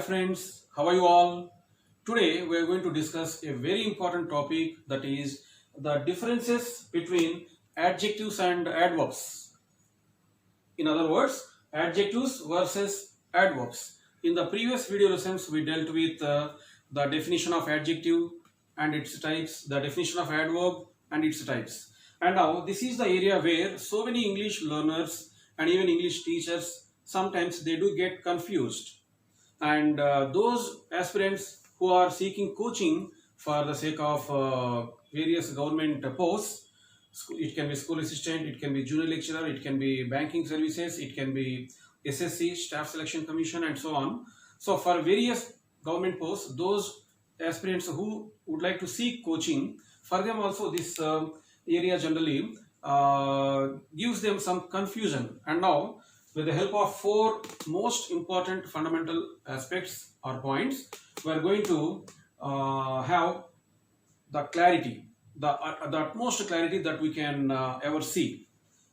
friends, how are you all? Today we are going to discuss a very important topic, that is the differences between adjectives and adverbs. In other words, adjectives versus adverbs. In the previous video lessons we dealt with the definition of adjective and its types, the definition of adverb and its types. And now this is the area where so many English learners and even English teachers sometimes they do get confused, and those aspirants who are seeking coaching for the sake of various government posts. It can be school assistant, it can be junior lecturer, it can be banking services, it can be SSC, staff selection commission, and so on. So for various government posts, those aspirants who would like to seek coaching, for them also this area generally gives them some confusion. And now with the help of four most important fundamental aspects or points, we are going to have the clarity, the utmost clarity that we can ever see.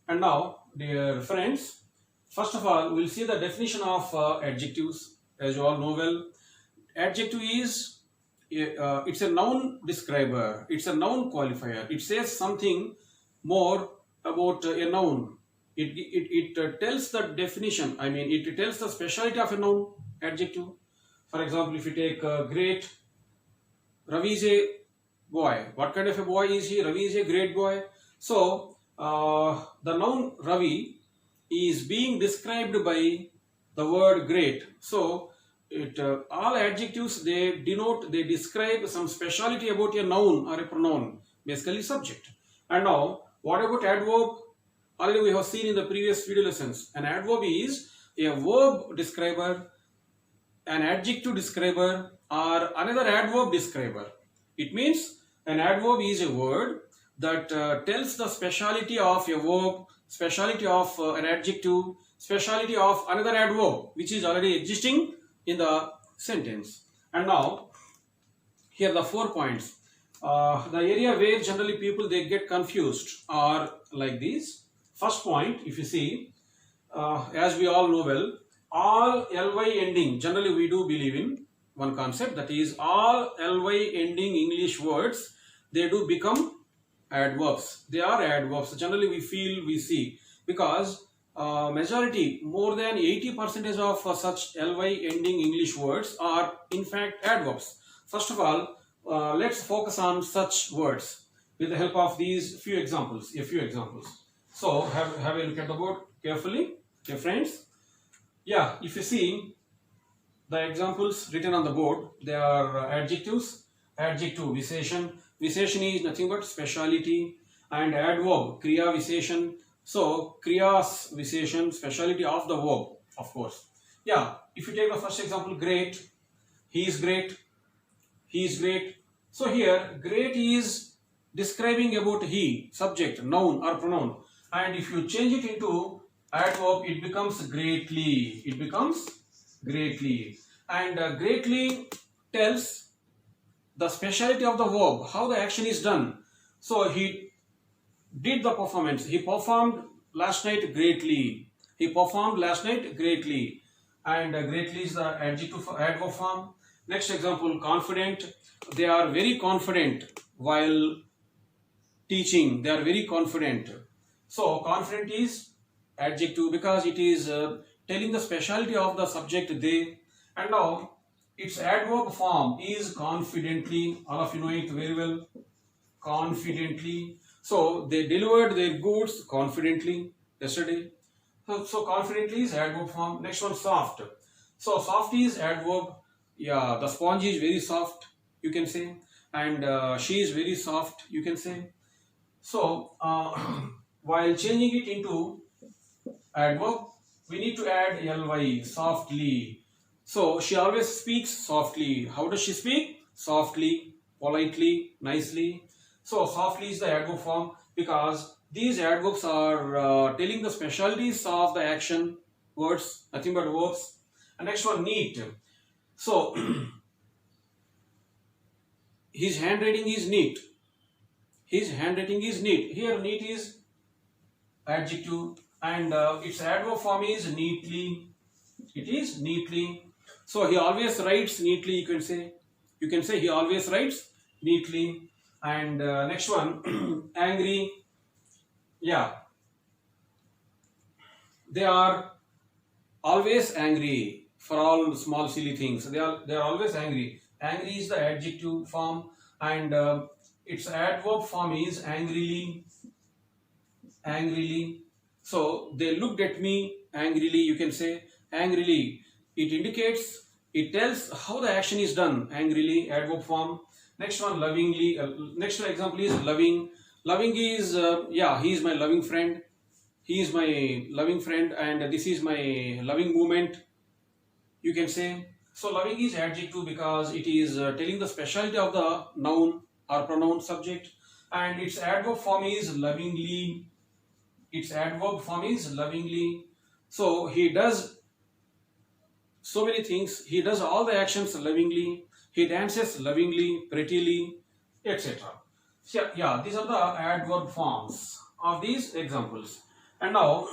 And now, dear friends, first of all, we'll see the definition of adjectives. As you all know well, adjective is it's a noun describer, it's a noun qualifier. It says something more about a noun. It tells the definition, I mean it tells the speciality of a noun, adjective. For example, if you take great, Ravi is a boy. What kind of a boy is he? Ravi is a great boy. So the noun Ravi is being described by the word great. So all adjectives, they denote, they describe some speciality about a noun or a pronoun, basically subject. And now what about adverb? Already we have seen in the previous video lessons. An adverb is a verb describer, an adjective describer, or another adverb describer. It means an adverb is a word that tells the speciality of a verb, speciality of an adjective, speciality of another adverb which is already existing in the sentence. And now here the 4 points. The area where generally people they get confused are like these. First point, if you see, as we all know well, all ly ending, generally we do believe in one concept, that is all ly ending English words, they do become adverbs. They are adverbs. Generally we feel, we see, because majority, more than 80% of such ly ending English words are in fact adverbs. First of all, let's focus on such words with the help of these few examples, a few examples. So have a look at the board carefully, dear friends. Yeah, if you see the examples written on the board, they are adjectives. Adjective, visheshan. Visheshan is nothing but speciality. And adverb, kriya visheshan. So kriya's visheshan, speciality of the verb, of course. Yeah, if you take the first example, great. He is great. He is great. So here, great is describing about he, subject, noun or pronoun. And if you change it into adverb, it becomes greatly. It becomes greatly. And greatly tells the speciality of the verb, how the action is done. So he did the performance. He performed last night greatly. He performed last night greatly. And greatly is the adjective adverb form. Next example, confident. They are very confident while teaching. They are very confident. So confident is adjective because it is telling the speciality of the subject they. And now its adverb form is confidently. All of you know it very well. Confidently. So they delivered their goods confidently yesterday. So confidently is adverb form. Next one, soft. So soft is adverb. Yeah, the sponge is very soft, you can say. And she is very soft, you can say. So while changing it into adverb, we need to add ly, softly. So she always speaks softly. How does she speak? Softly, politely, nicely. So softly is the adverb form because these adverbs are telling the specialties of the action, words, nothing but verbs. And next one, neat. So his handwriting is neat. His handwriting is neat. Here neat is adjective and its adverb form is neatly. It is neatly. So he always writes neatly, you can say he always writes neatly. And next one, angry. Yeah, they are always angry for all small silly things. They are always angry. Angry is the adjective form, and its adverb form is angrily. Angrily. So they looked at me angrily. You can say angrily. It indicates, it tells how the action is done. Angrily, adverb form. Next one, lovingly. Next example is loving. Loving is yeah, he is my loving friend. He is my loving friend, and this is my loving movement, you can say. So loving is adjective because it is telling the specialty of the noun or pronoun subject, and its adverb form is lovingly. Its adverb form is lovingly. So he does so many things. He does all the actions lovingly. He dances lovingly, prettily, etc. Yeah, these are the adverb forms of these examples. And now,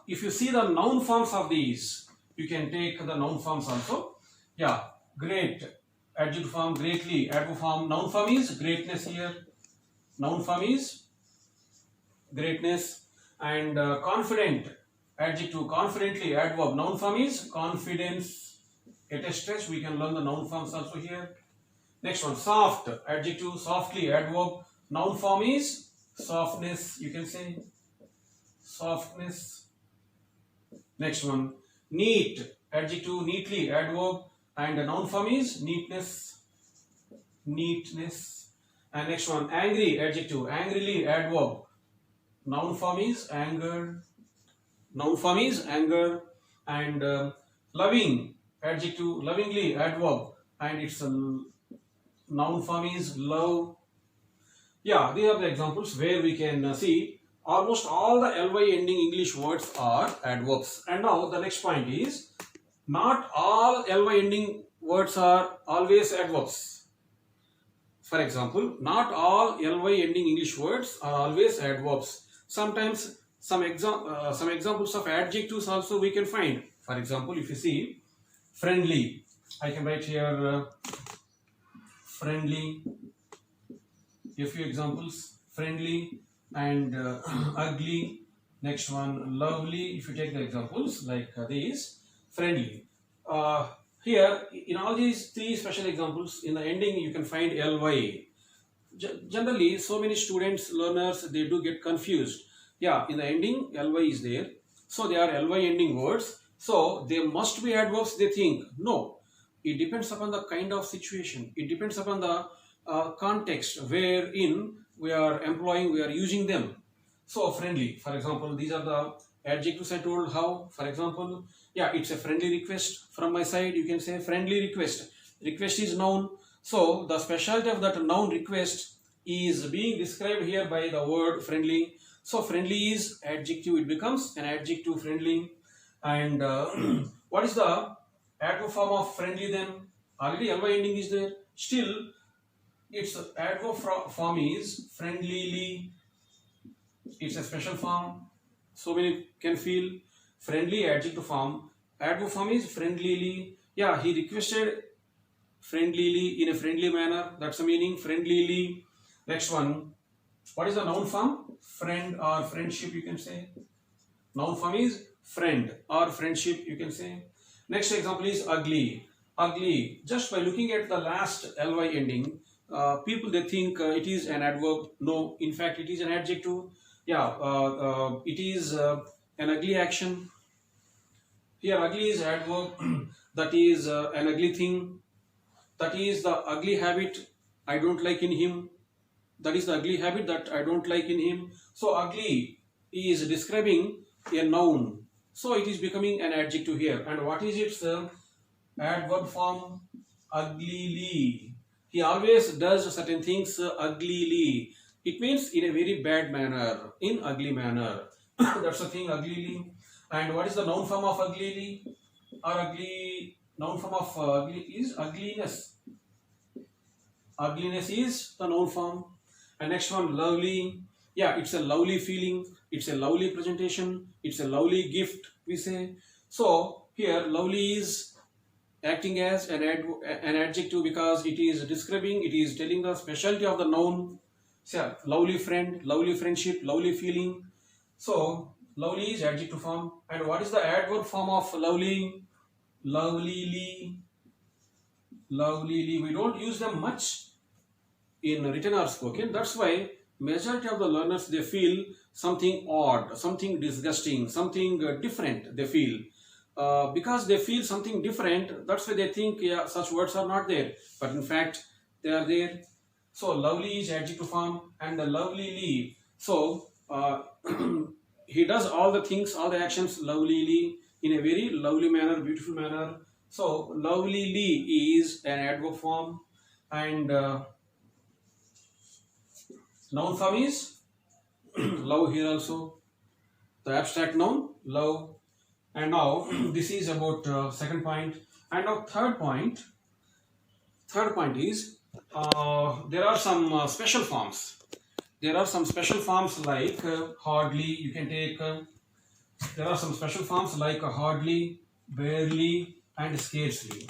if you see the noun forms of these, you can take the noun forms also. Yeah, great, adjective form, greatly, adverb form. Noun form is greatness here. Noun form is greatness. And confident, adjective, confidently, adverb. Noun form is confidence. At a stretch, we can learn the noun forms also here. Next one, soft, adjective, softly, adverb. Noun form is softness, you can say softness. Next one, neat, adjective, neatly, adverb, and the noun form is neatness, neatness. And next one, angry, adjective, angrily, adverb. Noun form is anger, noun form is anger. And loving, adjective, lovingly, adverb, and its noun form is love. Yeah, these are the examples where we can see almost all the ly ending English words are adverbs. And now the next point is, not all ly ending words are always adverbs. For example, not all ly ending English words are always adverbs. Sometimes some examples of adjectives also we can find. For example, if you see friendly, I can write here friendly. A few examples: friendly and ugly. Next one, lovely. If you take the examples like these, friendly. Here, in all these three special examples, in the ending you can find ly. Generally, so many students, learners, they do get confused. Yeah, in the ending ly is there, so they are ly ending words, so they must be adverbs, they think. No, it depends upon the kind of situation. It depends upon the context wherein we are employing, we are using them. So friendly, for example, these are the adjectives I told how. For example, yeah, it's a friendly request from my side, you can say friendly request. Request is noun, so the specialty of that noun request is being described here by the word friendly. So friendly is adjective, it becomes an adjective, friendly. And what is the adverb form of friendly then? Already ly ending is there, still its adverb form is friendlily. It's a special form, so many can feel. Friendly, adjective form. Adverb form is friendlily. Yeah, he requested friendlily, in a friendly manner. That's the meaning, friendlily. Next one, what is the noun form? Friend or friendship, you can say. Noun form is friend or friendship, you can say. Next example is ugly. Ugly, just by looking at the last ly ending, people they think it is an adverb. No, in fact it is an adjective. Yeah, it is an ugly action. Here ugly is adverb. That is an ugly thing. That is the ugly habit I don't like in him. That is the ugly habit that I don't like in him. So ugly is describing a noun, so it is becoming an adjective here. And what is its adverb form? Uglily. He always does certain things uglily. It means in a very bad manner, in ugly manner. That's the thing, uglily. And what is the noun form of uglily? Or ugly, noun form of ugly is ugliness. Ugliness is the noun form. And next one, lovely. Yeah, it's a lovely feeling, it's a lovely presentation, it's a lovely gift, we say. So here lovely is acting as an adjective because it is describing, it is telling the specialty of the noun. So, lovely friend, lovely friendship, lovely feeling. So, lovely is adjective form. And what is the adverb form of lovely? Lovelily, lovelily. We don't use them much in written or spoken. That's why majority of the learners, they feel something odd, something disgusting, something different. They feel because they feel something different. That's why they think, yeah, such words are not there, but in fact they are there. So lovely is adjective form, and the lovelily. So he does all the things, all the actions lovelily, in a very lovely manner, beautiful manner. So lovelily is an adverb form, and noun form is love here also, the abstract noun love. And now this is about second point. And now third point is there are some special forms. There are some special forms like hardly. You can take there are some special forms like hardly, barely, and scarcely.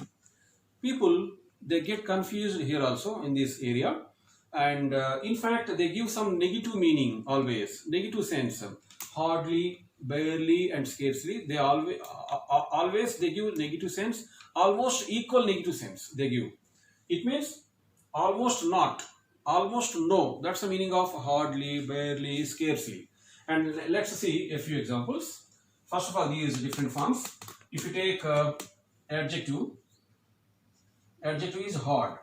People, they get confused here also in this area, and in fact they give some negative meaning, always negative sense. Hardly, barely, and scarcely, they always they give negative sense, almost equal negative sense they give. It means almost not, almost no. That's the meaning of hardly, barely, scarcely. And let's see a few examples. First of all, these different forms. If you take adjective, adjective is hard.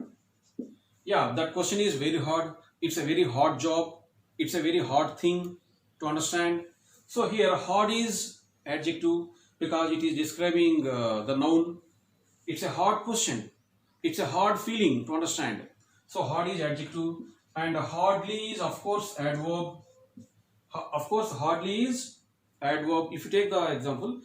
Yeah, that question is very hard. It's a very hard job. It's a very hard thing to understand. So here hard is adjective because it is describing the noun. It's a hard question. It's a hard feeling to understand. So hard is adjective, and hardly is of course adverb. Of course hardly is adverb. If you take the example,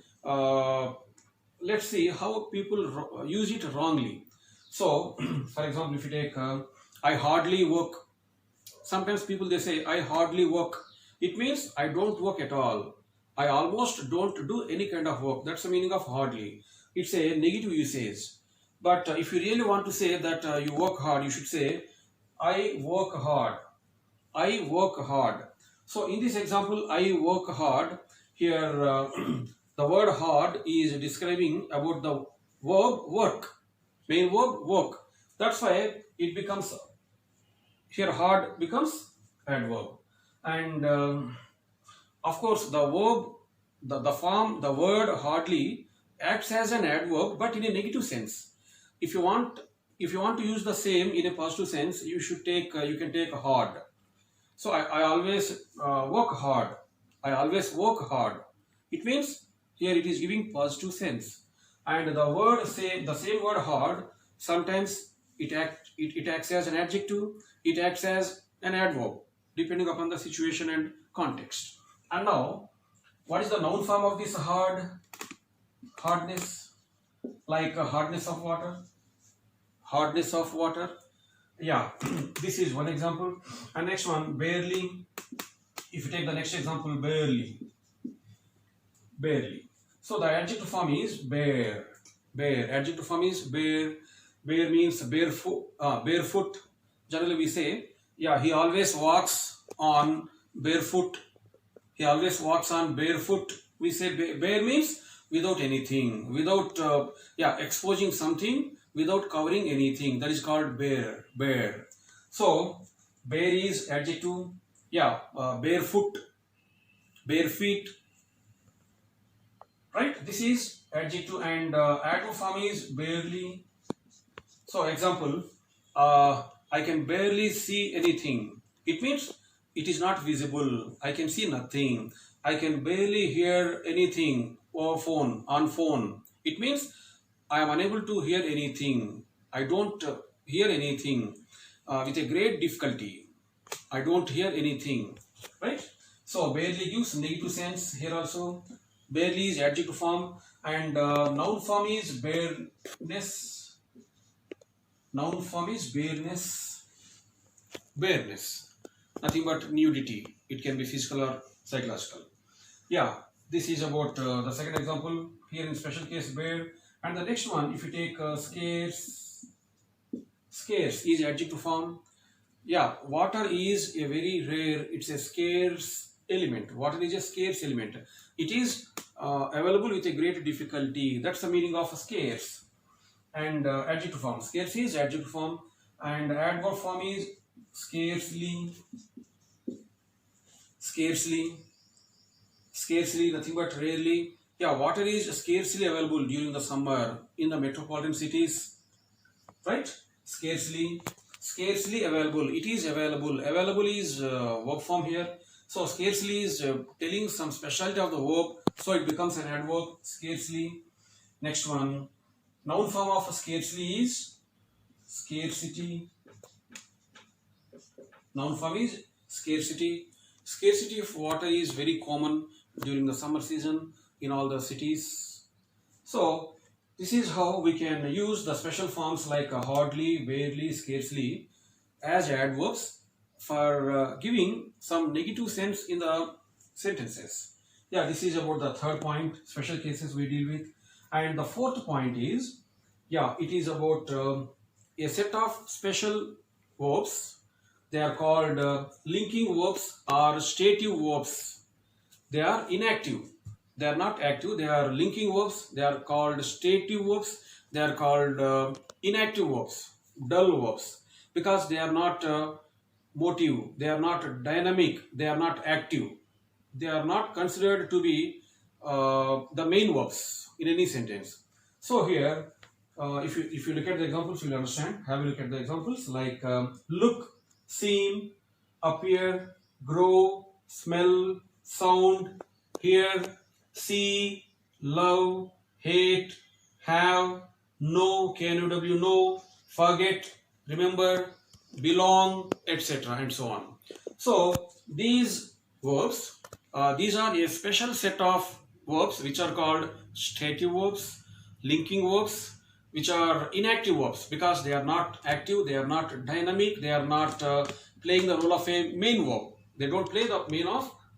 let's see how people use it wrongly. So for example, if you take I hardly work. Sometimes people, they say I hardly work. It means I don't work at all. I almost don't do any kind of work. That's the meaning of hardly. It's a negative usage. But if you really want to say that you work hard, you should say I work hard. I work hard. So in this example, I work hard. Here the word hard is describing about the verb work. Main verb work. That's why it becomes, here hard becomes adverb. And of course the verb, the form, the word hardly acts as an adverb, but in a negative sense. If you want, if you want to use the same in a positive sense, you should take you can take hard. So I always work hard. I always work hard. It means here it is giving positive sense. And the word, say the same word hard, sometimes it acts as an adjective, it acts as an adverb, depending upon the situation and context. And now, what is the noun form of this hard? Hardness, like hardness of water. Hardness of water. Yeah, this is one example. And next one, barely. If you take the next example, barely. Barely. So the adjective form is bare. Bare. Adjective form is bare. Bare means barefoot. Barefoot. Generally we say, yeah, he always walks on barefoot. He always walks on barefoot. We say bare means without anything, without exposing something, without covering anything. That is called bare. Bare. So bare is adjective. Yeah, barefoot, bare feet. Right? This is adjective, and adverb form is barely. So example, I can barely see anything. It means it is not visible. I can see nothing. I can barely hear anything over phone, on phone. It means I am unable to hear anything. I don't hear anything with a great difficulty. I don't hear anything. Right? So barely gives negative sense here also. Barely is adjective form, and noun form is bareness. Noun form is bareness. Bareness. Nothing but nudity. It can be physical or psychological. Yeah, this is about the second example. Here in special case bare, And the next one, if you take scarce, scarce is adjective form. Yeah, water is a very rare, it's a scarce element. Water is a scarce element. It is available with a great difficulty. That's the meaning of scarce. And adjective form, scarce is adjective form, and adverb form is scarcely, scarcely, scarcely, nothing but rarely. Yeah, water is scarcely available during the summer in the metropolitan cities, right? Scarcely, scarcely available. It is available. Available is verb form here. So scarcely is telling some specialty of the verb, so it becomes an adverb. Scarcely. Next one, noun form of scarcely is scarcity. Noun form is scarcity. Scarcity of water is very common during the summer season in all the cities. So this is how we can use the special forms like hardly, barely, scarcely as adverbs for giving some negative sense in the sentences. Yeah, this is about the third point, special cases we deal with. And the fourth point is, yeah, it is about a set of special verbs. They are called linking verbs or stative verbs. They are inactive. They are not active. They are linking verbs. They are called stative verbs. They are called inactive verbs, dull verbs, because they are not motive. They are not dynamic. They are not active. They are not considered to be the main verbs in any sentence. So here, if you look at the examples, you'll understand. Have a look at the examples like look, seem, appear, grow, smell, sound, hear, see, love, hate, have, know, KNOW, know, forget, remember, belong, etc. and so on. So these verbs, these are a special set of verbs which are called stative verbs, linking verbs, which are inactive verbs because they are not active, they are not dynamic, they are not playing the role of a main verb. They don't play the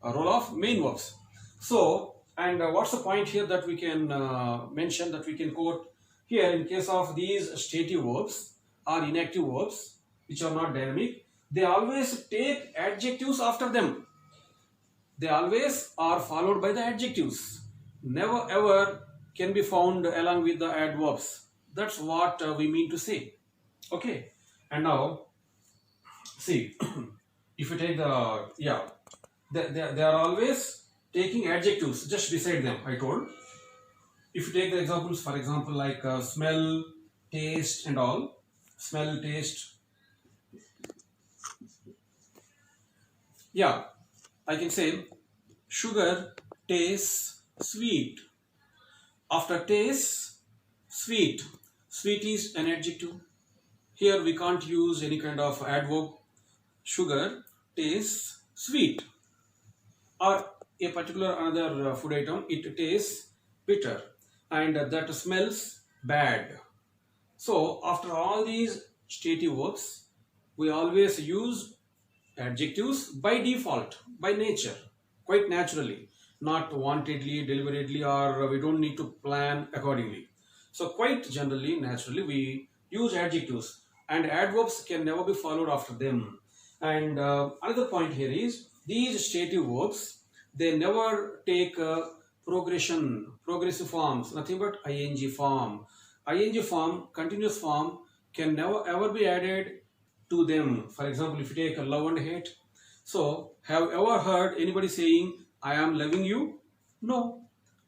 role of main verbs. So, and what's the point here that we can mention, that we can quote here in case of these stative verbs or inactive verbs which are not dynamic, they always take adjectives after them. They always are followed by the adjectives. Never ever can be found along with the adverbs. That's what we mean to say. Okay. And now, see, if you take the, yeah, they are always taking adjectives just beside them, I told. If you take the examples, for example, like smell, taste and all. Smell, taste. Yeah, I can say sugar tastes sweet. After taste, sweet. Sweet is an adjective. Here we can't use any kind of adverb. Sugar tastes sweet. Or a particular another food item, it tastes bitter and that smells bad. So after all these stative verbs, we always use adjectives by default, by nature, quite naturally, not wantedly, deliberately, or we don't need to plan accordingly. So quite generally, naturally, we use adjectives and adverbs can never be followed after them. And another point here is these stative verbs, they never take progressive forms, nothing but ing form. Ing form, continuous form, can never ever be added to them. For example, if you take a love and hate, so have you ever heard anybody saying I am loving you? No,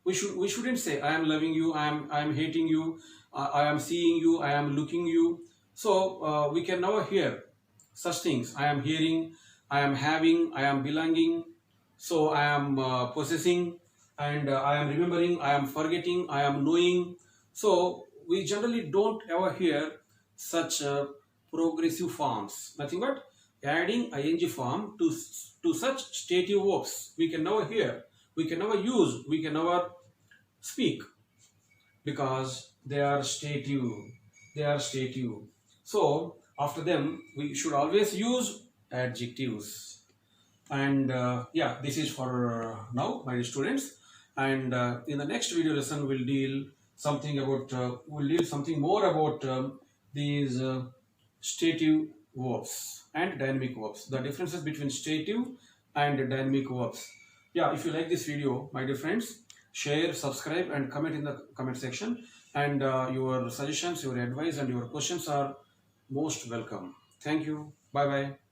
we shouldn't say I am loving you, I am hating you, I am seeing you, I am looking you. So we can never hear such things. I am hearing, I am having, I am belonging, so I am possessing, and I am remembering, I am forgetting, I am knowing. So we generally don't ever hear such progressive forms, nothing but adding ing form to such stative verbs. We can never hear, we can never use, we can never speak because they are stative. They are stative. So after them, we should always use adjectives. And yeah, this is for now, my students. And in the next video lesson, we'll deal something about, we'll deal something more about these stative verbs and dynamic verbs, the differences between stative and dynamic verbs. Yeah, if you like this video, my dear friends, share, subscribe, and comment in the comment section. And your suggestions, your advice, and your questions are most welcome. Thank you. Bye bye.